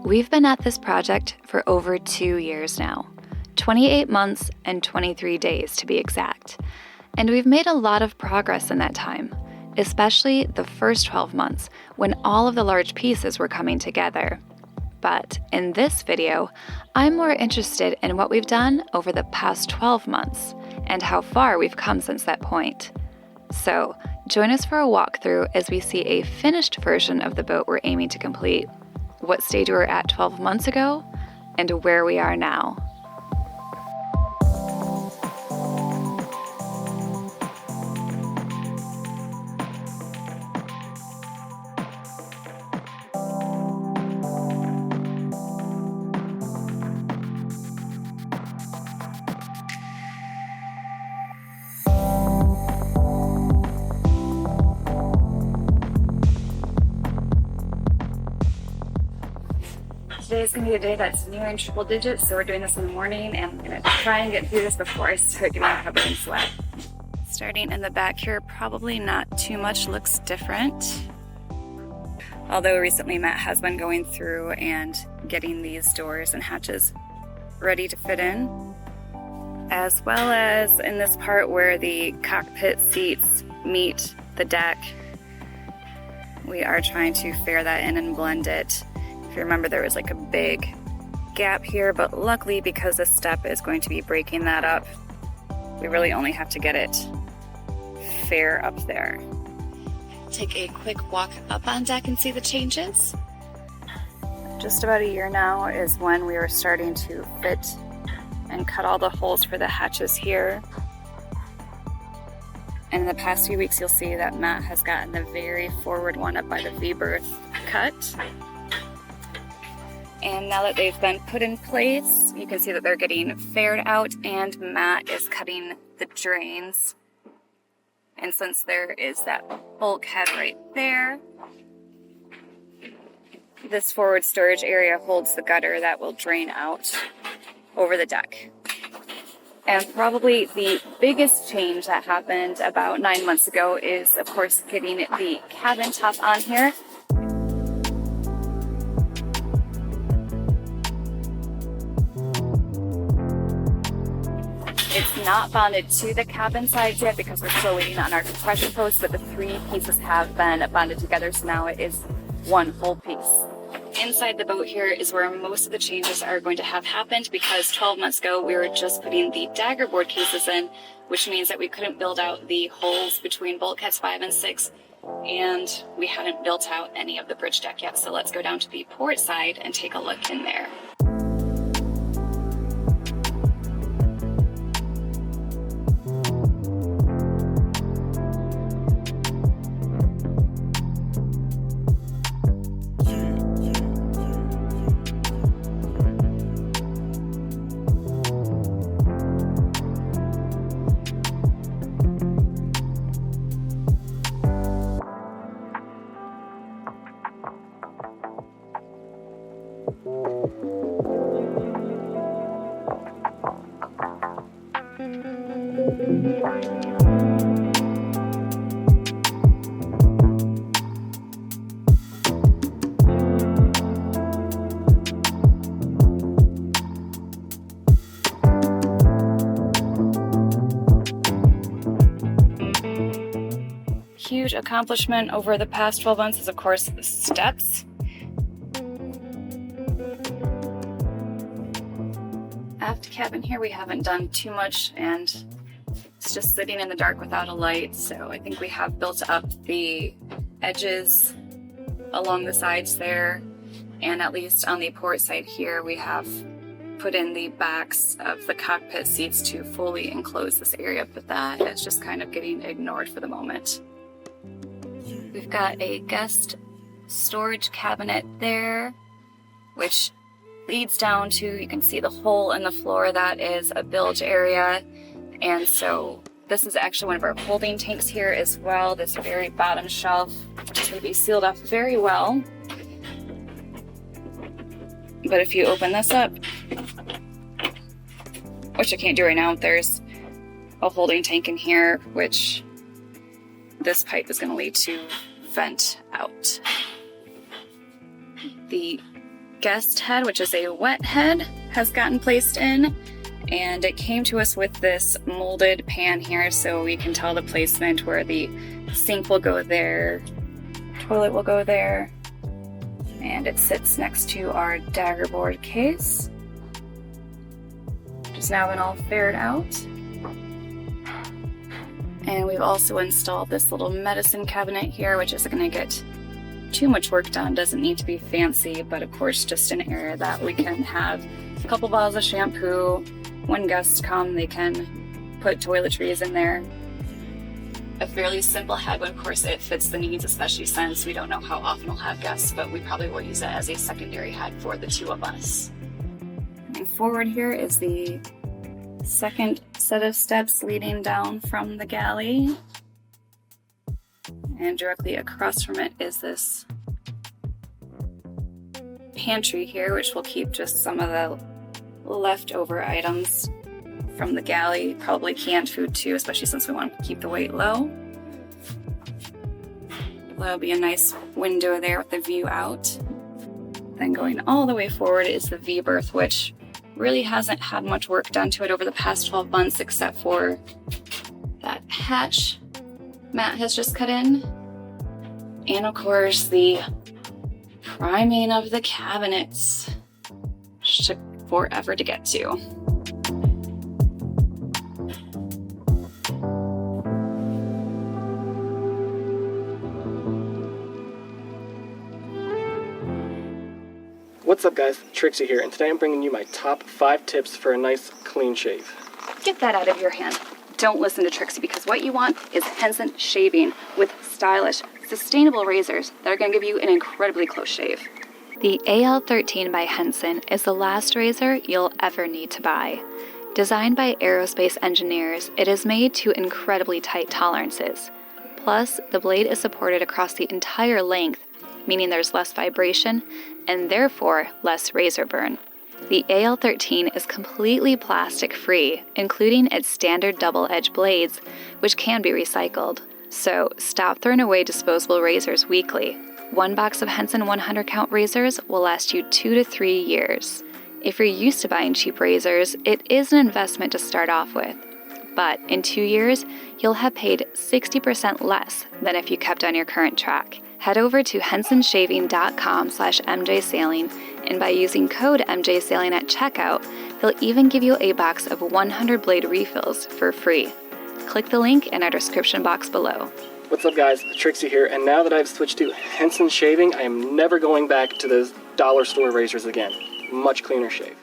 We've been at this project for over 2 years now, 28 months and 23 days to be exact. And we've made a lot of progress in that time, especially the first 12 months when all of the large pieces were coming together. But in this video, I'm more interested in what we've done over the past 12 months and how far we've come since that point. So join us for a walkthrough as we see a finished version of the boat we're aiming to complete, what stage we were at 12 months ago, and where we are now. Today's gonna be a day that's nearing triple digits, so we're doing this in the morning, and I'm gonna try and get through this before I start getting covered in sweat. Starting in the back here, probably not too much looks different. Although recently Matt has been going through and getting these doors and hatches ready to fit in, as well as in this part where the cockpit seats meet the deck. We are trying to fair that in and blend it. If you remember, there was like a big gap here, but luckily because this step is going to be breaking that up, we really only have to get it fair up there. Take a quick walk up on deck and see the changes. Just about a year now is when we were starting to fit and cut all the holes for the hatches here. And in the past few weeks, you'll see that Matt has gotten the very forward one up by the V-berth cut. And now that they've been put in place, you can see that they're getting faired out, and Matt is cutting the drains. And since there is that bulkhead right there, this forward storage area holds the gutter that will drain out over the deck. And probably the biggest change that happened about 9 months ago is, of course, getting the cabin top on here. It's not bonded to the cabin sides yet because we're still waiting on our compression posts, but the 3 pieces have been bonded together, so now it is one whole piece. Inside the boat here is where most of the changes are going to have happened, because 12 months ago we were just putting the daggerboard cases in, which means that we couldn't build out the holes between bulkheads 5 and 6, and we hadn't built out any of the bridge deck yet. So let's go down to the port side and take a look in there. Huge accomplishment over the past 12 months is, of course, the steps. Aft cabin here, we haven't done too much, and it's just sitting in the dark without a light. So I think we have built up the edges along the sides there, and at least on the port side here, we have put in the backs of the cockpit seats to fully enclose this area, but that is just kind of getting ignored for the moment. We've got a guest storage cabinet there, which leads down to, you can see the hole in the floor, that is a bilge area. And so this is actually one of our holding tanks here as well. This very bottom shelf is going to be sealed off very well. But if you open this up, which I can't do right now, there's a holding tank in here, which this pipe is going to lead to vent out. The guest head, which is a wet head, has gotten placed in. And it came to us with this molded pan here, so we can tell the placement where the sink will go there, toilet will go there, and it sits next to our daggerboard case, which has now been all faired out. And we've also installed this little medicine cabinet here, which isn't going to get too much work done, doesn't need to be fancy, but of course just an area that we can have a couple bottles of shampoo. When guests come, they can put toiletries in there. A fairly simple head, but of course it fits the needs, especially since we don't know how often we'll have guests, but we probably will use it as a secondary head for the two of us. And forward here is the second set of steps leading down from the galley. And directly across from it is this pantry here, which will keep just some of the leftover items from the galley, probably canned food too, especially since we want to keep the weight low. There'll be a nice window there with the view out. Then going all the way forward is the V-berth, which really hasn't had much work done to it over the past 12 months, except for that hatch Matt has just cut in. And of course the priming of the cabinets, which took forever to get to. What's up guys, Trixie here, and today I'm bringing you my top 5 tips for a nice clean shave. Get that out of your hand. Don't listen to Trixie, because what you want is Henson shaving with stylish, sustainable razors that are going to give you an incredibly close shave. The AL13 by Henson is the last razor you'll ever need to buy. Designed by aerospace engineers, it is made to incredibly tight tolerances. Plus, the blade is supported across the entire length, meaning there's less vibration and therefore less razor burn. The AL13 is completely plastic-free, including its standard double-edged blades, which can be recycled. So stop throwing away disposable razors weekly. One box of Henson 100 count razors will last you 2 to 3 years. If you're used to buying cheap razors, it is an investment to start off with. But in 2 years, you'll have paid 60% less than if you kept on your current track. Head over to hensonshaving.com/MJSailing, and by using code MJSailing at checkout, they'll even give you a box of 100 blade refills for free. Click the link in our description box below. What's up guys, Trixie here, and now that I've switched to Henson shaving, I am never going back to those dollar store razors again. Much cleaner shave.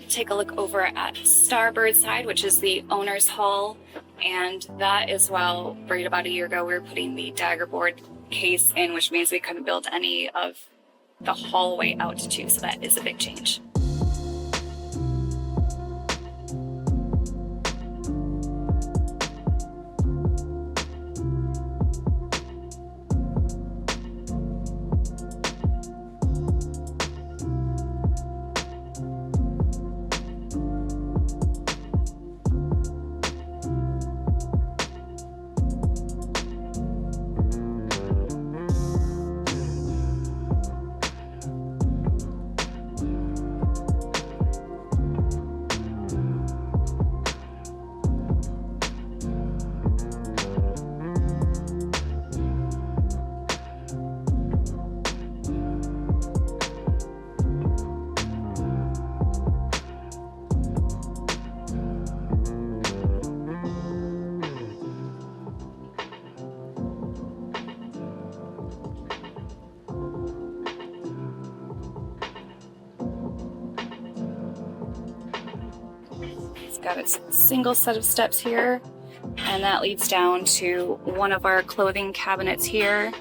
Take a look over at Starboard side, which is the owner's hall, and that is, well, right about a year ago we were putting the daggerboard case in, which means we couldn't build any of the hallway out too, so that is a big change. Got a single set of steps here, and that leads down to one of our clothing cabinets here.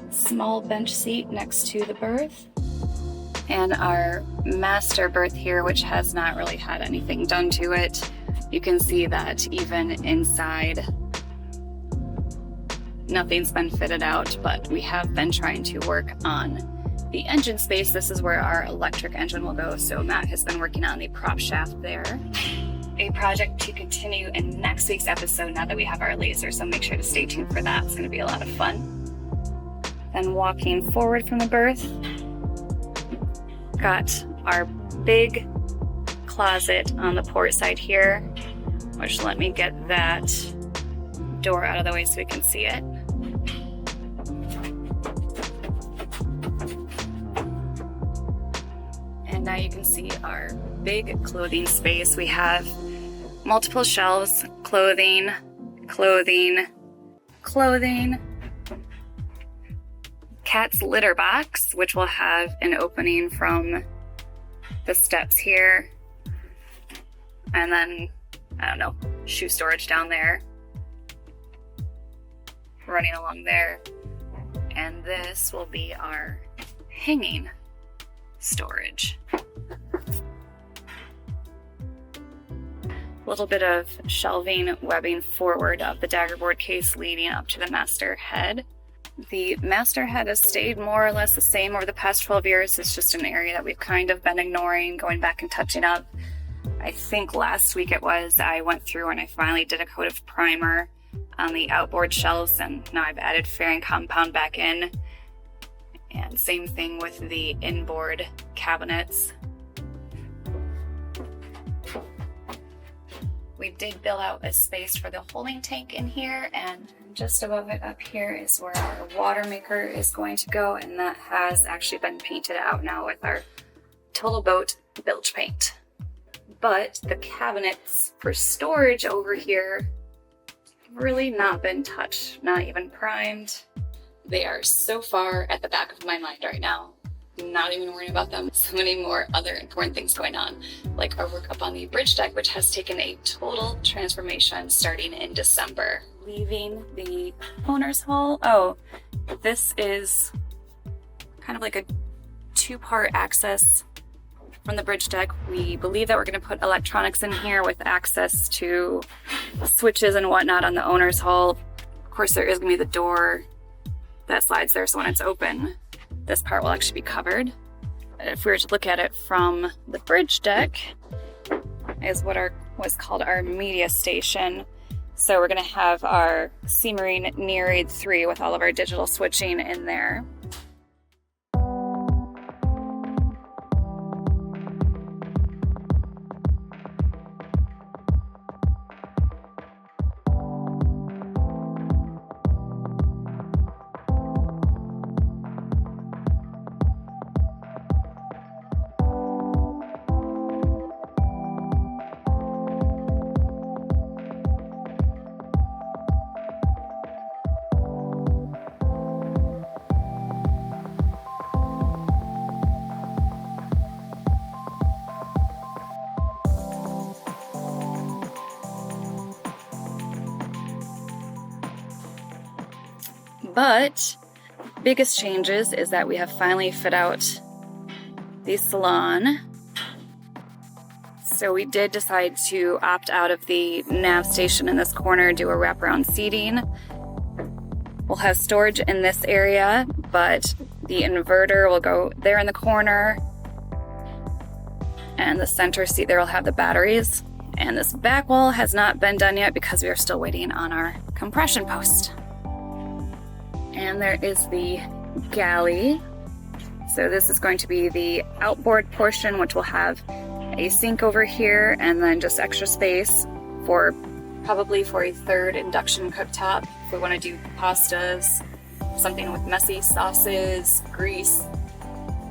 Small bench seat next to the berth, and our master berth here, which has not really had anything done to it. You can see that even inside nothing's been fitted out, but we have been trying to work on the engine space. This is where our electric engine will go, so Matt has been working on the prop shaft there. A project to continue in next week's episode now that we have our laser, so make sure to stay tuned for that. It's going to be a lot of fun. Then walking forward from the berth, got our big closet on the port side here, which let me get that door out of the way so we can see it. And now you can see our big clothing space. We have multiple shelves, clothing, clothing, clothing. Cat's litter box, which will have an opening from the steps here. And then, I don't know, shoe storage down there. Running along there. And this will be our hanging storage. A little bit of shelving webbing forward of the daggerboard case leading up to the master head. The master head has stayed more or less the same over the past 12 years. It's just an area that we've kind of been ignoring, going back and touching up. I think last week it was, I went through and I finally did a coat of primer on the outboard shelves, and now I've added fairing compound back in. And same thing with the inboard cabinets. We did build out a space for the holding tank in here, and just above it up here is where our water maker is going to go, and that has actually been painted out now with our Total Boat bilge paint. But the cabinets for storage over here have really not been touched, not even primed. They are so far at the back of my mind right now. I'm not even worrying about them. So many more other important things going on, like our work up on the bridge deck, which has taken a total transformation starting in December. Leaving the owner's hall. Oh, this is kind of like a two-part access from the bridge deck. We believe that we're going to put electronics in here with access to switches and whatnot on the owner's hall. Of course, there is going to be the door that slides there, so when it's open, this part will actually be covered. If we were to look at it from the bridge deck, is what was called our media station. So we're going to have our Seamarine Near 3 with all of our digital switching in there. But biggest changes is that we have finally fit out the Salon. So we did decide to opt out of the nav station in this corner, do a wraparound seating. We'll have storage in this area, but the inverter will go there in the corner. And the center seat there will have the batteries. And this back wall has not been done yet because we are still waiting on our compression post. And there is the galley. So this is going to be the outboard portion, which will have a sink over here and then just extra space for probably for a third induction cooktop. If we want to do pastas, something with messy sauces, grease,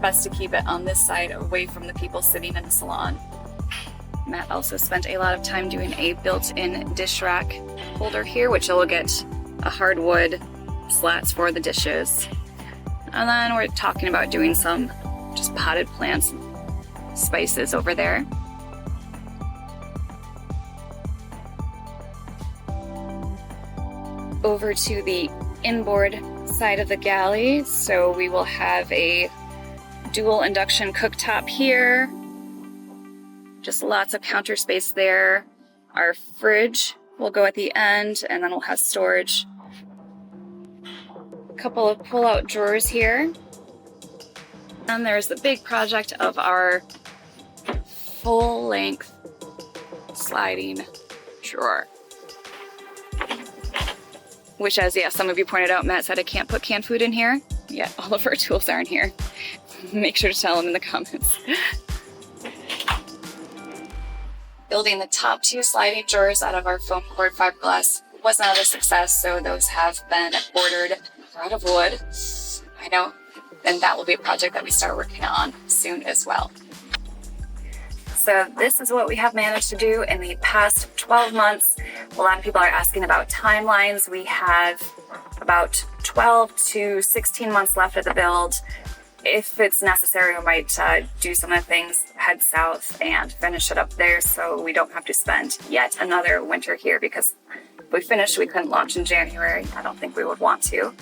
best to keep it on this side away from the people sitting in the salon. Matt also spent a lot of time doing a built-in dish rack holder here, which will get a hardwood slats for the dishes. And then we're talking about doing some just potted plants, spices over there. Over to the inboard side of the galley. So we will have a dual induction cooktop here. Just lots of counter space there. Our fridge will go at the end, and then we'll have storage. A couple of pull-out drawers here. And there's the big project of our full-length sliding drawer. Which, as some of you pointed out, Matt said I can't put canned food in here. yet all of our tools aren't here. Make sure to tell them in the comments. Building the top 2 sliding drawers out of our foam core fiberglass was not a success, so those have been ordered. They're out of wood. I know, and that will be a project that we start working on soon as well. So this is what we have managed to do in the past 12 months. A lot of people are asking about timelines. We have about 12 to 16 months left of the build. If it's necessary, we might do some of the things, head south and finish it up there so we don't have to spend yet another winter here, because if we finished, we couldn't launch in January. I don't think we would want to.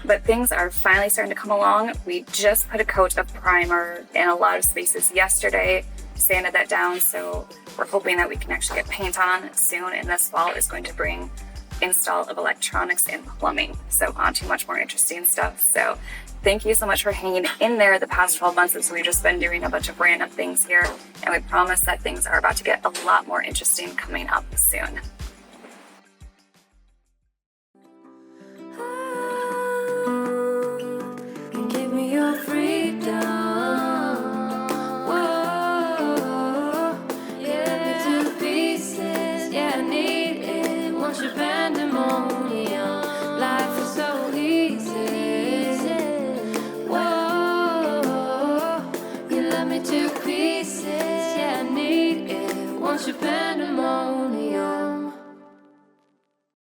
But things are finally starting to come along. We just put a coat of primer in a lot of spaces yesterday, sanded that down, so we're hoping that we can actually get paint on soon, and this fall is going to bring install of electronics and plumbing, so on to much more interesting stuff. So thank you so much for hanging in there the past 12 months as we've just been doing a bunch of random things here, and we promise that things are about to get a lot more interesting coming up soon.